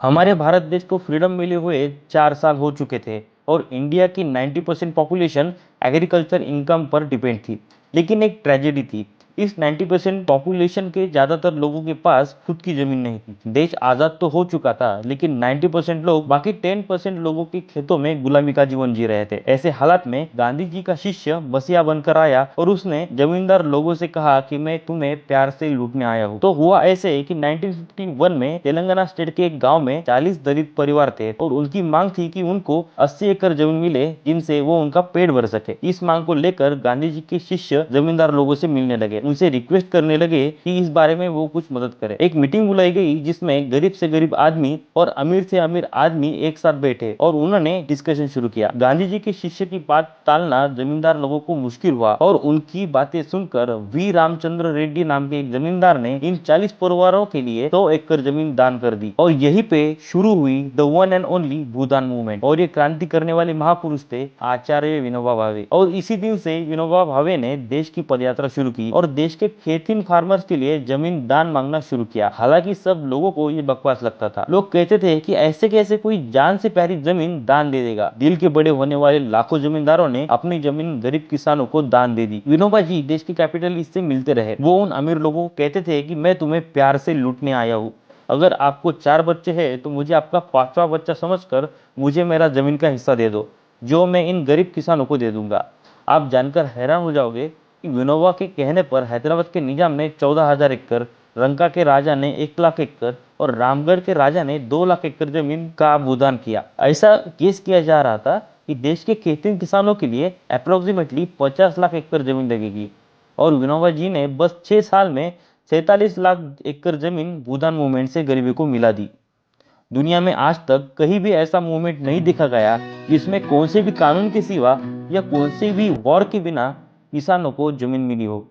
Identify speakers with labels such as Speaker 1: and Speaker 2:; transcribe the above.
Speaker 1: हमारे भारत देश को फ्रीडम मिले हुए 4 साल हो चुके थे और इंडिया की 90% पॉपुलेशन एग्रीकल्चर इनकम पर डिपेंड थी। लेकिन एक ट्रेजेडी थी, इस 90% पॉपुलेशन के ज़्यादातर लोगों के पास खुद की ज़मीन नहीं थी। देश आज़ाद तो हो चुका था, लेकिन 90% लोग बाकी 10% लोगों के खेतों में गुलामी का जीवन जी रहे थे। ऐसे हालात में गांधी जी का शिष्य मसीहा बनकर आया और उसने जमींदार लोगों से कहा कि मैं तुम्हें प्यार से लूटने आया हूँ। तो हुआ ऐसे कि 1951 में तेलंगाना स्टेट के एक गांव में 40 दलित परिवार थे और उनकी मांग थी कि उनको 80 एकड़ जमीन मिले जिनसे वो उनका पेट भर सके। इस मांग को लेकर गांधी जी के शिष्य जमींदार लोगों से मिलने लगे, उनसे रिक्वेस्ट करने लगे कि इस बारे में वो कुछ मदद करे। एक मीटिंग बुलाई गई जिसमें गरीब से गरीब आदमी और अमीर से अमीर आदमी एक साथ बैठे और उन्होंने डिस्कशन शुरू किया। गांधी जी के शिष्य की बात टालना जमींदार लोगों को मुश्किल हुआ और उनकी बातें सुनकर वी रामचंद्र रेड्डी नाम के एक जमींदार ने इन 40 परिवारों के लिए 100 एकड़ जमीन दान कर दी और यहीं पे शुरू हुई the one and only Bhoodan movement. और ये क्रांति करने वाले महापुरुष थे आचार्य विनोबा भावे। और इसी दिन से विनोबा भावे ने देश की पदयात्रा शुरू की और देश के खेतिन फार्मर्स के लिए जमीन दान मांगना शुरू किया। हालांकि सब लोगों को ये बकवास लगता था। लोग कहते थे कि ऐसे कैसे कोई जान से प्यारी जमीन दान दे देगा। दिल के बड़े होने वाले लाखों जमींदारों ने अपनी जमीन गरीब किसानों को दान दे दी। विनोबा जी देश के कैपिटलिस्ट से मिलते रहे। वो उन अमीर लोगों को कहते थे कि मैं तुम्हें प्यार से लूटने आया हूँ। अगर आपको 4 बच्चे हैं तो मुझे आपका 5वां बच्चा समझकर मुझे मेरा जमीन का हिस्सा दे दो, जो मैं इन गरीब किसानों को दे दूंगा। आप जानकर हैरान हो जाओगे कि विनोबा के कहने पर हैदराबाद के निजाम ने 14,000 एकड़, रंका के राजा ने 1 लाख एकड़ और रामगढ़ के राजा ने 2 लाख एकड़ जमीन का भूदान किया। ऐसा केस किया जा रहा था कि देश के खेती किसानों के लिए अप्रोक्सीमेटली 50 लाख एकड़ जमीन लगेगी और विनोबा जी ने बस 6 साल में 47 लाख एकड़ जमीन भूदान मूवमेंट से गरीबी को मिला दी। दुनिया में आज तक कहीं भी ऐसा मूवमेंट नहीं देखा गया जिसमें कौन से भी कानून के सिवा या कौन से भी वॉर के बिना किसानों को जमीन मिली हो।